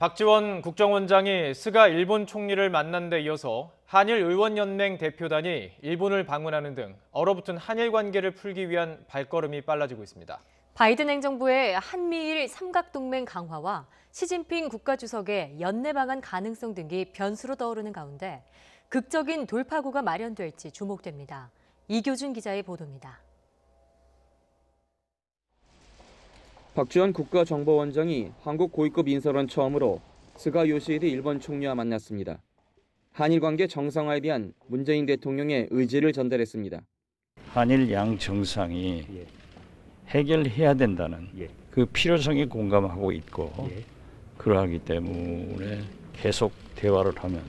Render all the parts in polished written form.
박지원 국정원장이 스가 일본 총리를 만난 데 이어서 한일의원연맹 대표단이 일본을 방문하는 등 얼어붙은 한일 관계를 풀기 위한 발걸음이 빨라지고 있습니다. 바이든 행정부의 한미일 삼각동맹 강화와 시진핑 국가주석의 연내 방안 가능성 등이 변수로 떠오르는 가운데 극적인 돌파구가 마련될지 주목됩니다. 이교준 기자의 보도입니다. 박지원 국가정보원장이 한국 고위급 인사로 처음으로 스가 요시히데 일본 총리와 만났습니다. 한일 관계 정상화에 대한 문재인 대통령의 의지를 전달했습니다. 한일 양 정상이 해결해야 된다는 그 필요성에 공감하고 있고 그러하기 때문에 계속 대화를 하면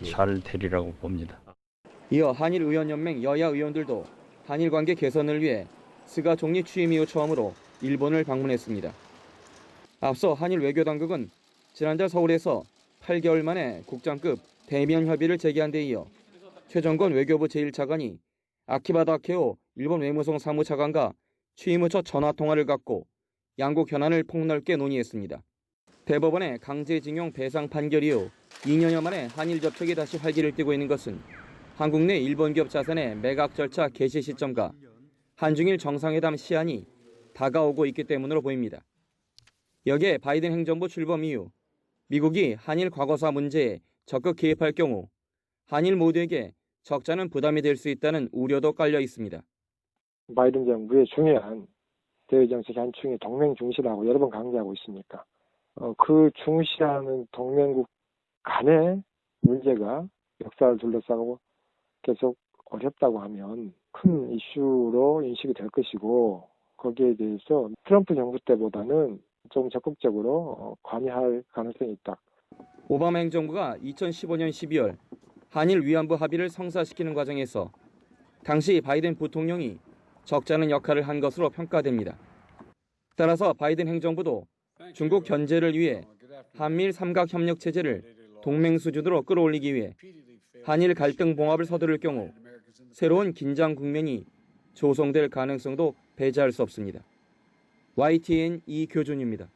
잘 되리라고 봅니다. 이어 한일의원연맹 여야 의원들도 한일 관계 개선을 위해 스가 총리 취임 이후 처음으로 일본을 방문했습니다. 앞서 한일 외교당국은 지난달 서울에서 8개월 만에 국장급 대면 협의를 재개한 데 이어 최정권 외교부 제1차관이 아키바 다케오 일본 외무성 사무차관과 취임 후 첫 전화통화를 갖고 양국 현안을 폭넓게 논의했습니다. 대법원의 강제징용 배상 판결 이후 2년여 만에 한일 접촉이 다시 활기를 띠고 있는 것은 한국 내 일본 기업 자산의 매각 절차 개시 시점과 한중일 정상회담 시한이 다가오고 있기 때문으로 보입니다. 여기에 바이든 행정부 출범 이후 미국이 한일 과거사 문제에 적극 개입할 경우 한일 모두에게 적잖은 부담이 될 수 있다는 우려도 깔려 있습니다. 바이든 정부의 중요한 대외 정책 한 축이 동맹 중시라고 여러 번 강조하고 있으니까 그 중시하는 동맹국 간의 문제가 역사를 둘러싸고 계속 어렵다고 하면 큰 이슈로 인식이 될 것이고 거기에 대해서 트럼프 정부 때보다는 좀 적극적으로 관여할 가능성이 있다. 오바마 행정부가 2015년 12월 한일 위안부 합의를 성사시키는 과정에서 당시 바이든 부통령이 적잖은 역할을 한 것으로 평가됩니다. 따라서 바이든 행정부도 중국 견제를 위해 한미일 삼각협력 체제를 동맹 수준으로 끌어올리기 위해 한일 갈등 봉합을 서두를 경우 새로운 긴장 국면이 조성될 가능성도 배제할 수 없습니다. YTN 이교준입니다.